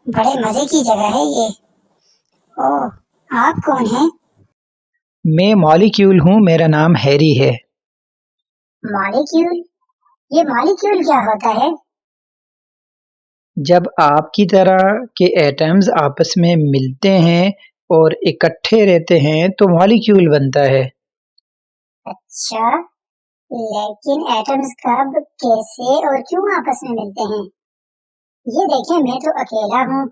बड़े मजे की जगह है ये। ओह, आप कौन हैं? मैं मॉलिक्यूल हूँ, मेरा नाम हैरी है। मॉलिक्यूल? ये मॉलिक्यूल क्या होता है? जब आपकी तरह के एटम्स आपस में मिलते हैं और इकट्ठे रहते हैं तो मॉलिक्यूल बनता है। अच्छा, लेकिन एटम्स कब, कैसे और क्यों आपस में मिलते हैं? ये देखें, मैं तो अकेला हूँ।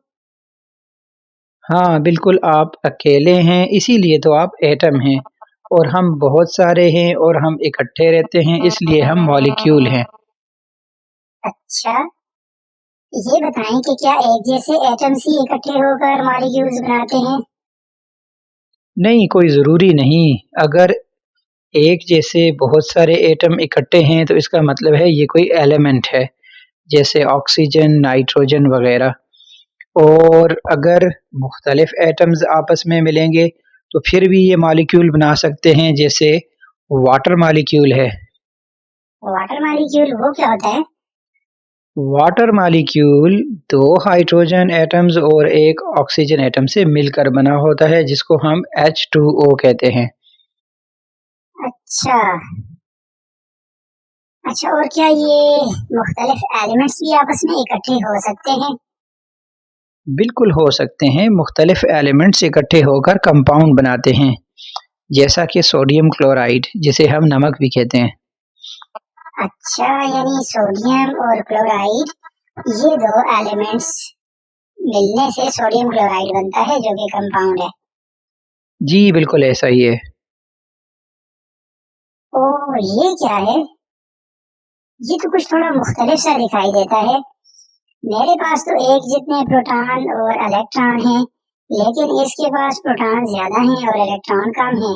हाँ, बिल्कुल आप अकेले हैं, इसीलिए तो आप एटम हैं। और हम बहुत सारे हैं और हम इकट्ठे रहते हैं, इसलिए हम मॉलिक्यूल हैं। अच्छा, ये बताएं कि क्या एक जैसे एटम्स ही इकट्ठे होकर मॉलिक्यूल्स बनाते हैं? नहीं, कोई ज़रूरी नहीं। अगर एक जैसे बहुत सारे एटम इकट्ठे हैं तो इसका मतलब है ये कोई एलिमेंट है, जैसे ऑक्सीजन, नाइट्रोजन वगैरह। और अगर मुख्तलिफ एटम्स आपस में मिलेंगे तो फिर भी ये मॉलिक्यूल बना सकते हैं, जैसे वाटर मॉलिक्यूल है। वाटर मॉलिक्यूल वो क्या होता है? वाटर मॉलिक्यूल दो हाइड्रोजन एटम्स और एक ऑक्सीजन एटम से मिलकर बना होता है, जिसको हम H2O कहते हैं। अच्छा। अच्छा, और क्या ये मुख्तलिफ एलिमेंट्स भी आपस में इकट्ठे हो सकते हैं? बिल्कुल हो सकते हैं, मुख्तलिफ एलिमेंट्स इकट्ठे होकर कंपाउंड बनाते हैं, जैसा कि सोडियम क्लोराइड, जिसे हम नमक भी कहते हैं। अच्छा, यानी सोडियम और क्लोराइड, ये दो एलिमेंट्स मिलने से सोडियम क्लोराइड बनता है जो कि कंपाउंड है। जी बिल्कुल ऐसा ही है। ओह, ये क्या है? ये तो कुछ थोड़ा मुख्तलिफ सा दिखाई देता है। मेरे पास तो एक जितने प्रोटॉन और इलेक्ट्रॉन हैं, लेकिन इसके पास प्रोटॉन ज्यादा हैं और इलेक्ट्रॉन कम हैं।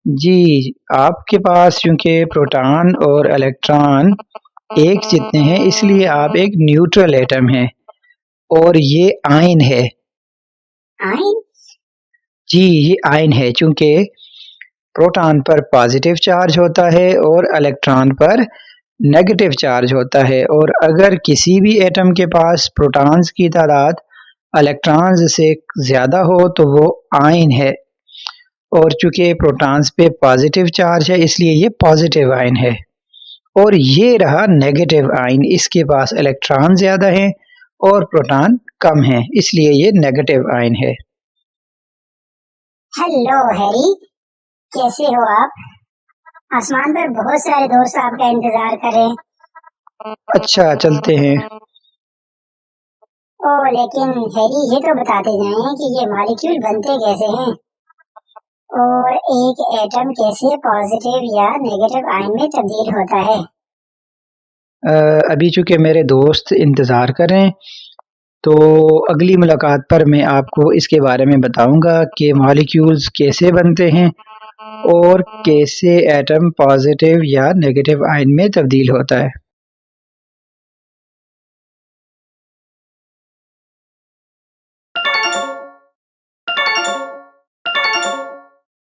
जी, आपके पास चूँकि प्रोटॉन और इलेक्ट्रॉन एक जितने हैं, इसलिए आप एक न्यूट्रल एटम हैं और ये आयन है। आयन? जी, ये आयन है, चूँकि प्रोटॉन पर पॉजिटिव चार्ज होता है और इलेक्ट्रॉन पर नेगेटिव चार्ज होता है। और अगर किसी भी एटम के पास प्रोटॉन्स की तादाद इलेक्ट्रॉन्स से ज़्यादा हो तो वो आयन है। और चूँकि प्रोटॉन्स पे पॉजिटिव चार्ज है, इसलिए ये पॉजिटिव आयन है। और ये रहा नेगेटिव आयन, इसके पास इलेक्ट्रॉन ज़्यादा हैं और प्रोटॉन कम हैं, इसलिए ये नेगेटिव आयन है। हेलो हैरी, कैसे हो आप? आसमान पर बहुत सारे दोस्त आपका इंतजार कर रहे हैं। अच्छा, चलते हैं। ओह, लेकिन हैरी, ये तो बताते जाएं कि ये मॉलिक्यूल बनते कैसे हैं और एक एटम कैसे पॉजिटिव या नेगेटिव आयन में तब्दील होता है। अभी चूँकि मेरे दोस्त इंतज़ार कर रहे हैं, तो अगली मुलाकात पर मैं आपको इसके बारे में बताऊँगा कि मॉलिक्यूल्स कैसे बनते हैं और कैसे एटम पॉजिटिव या नेगेटिव आयन में तब्दील होता है।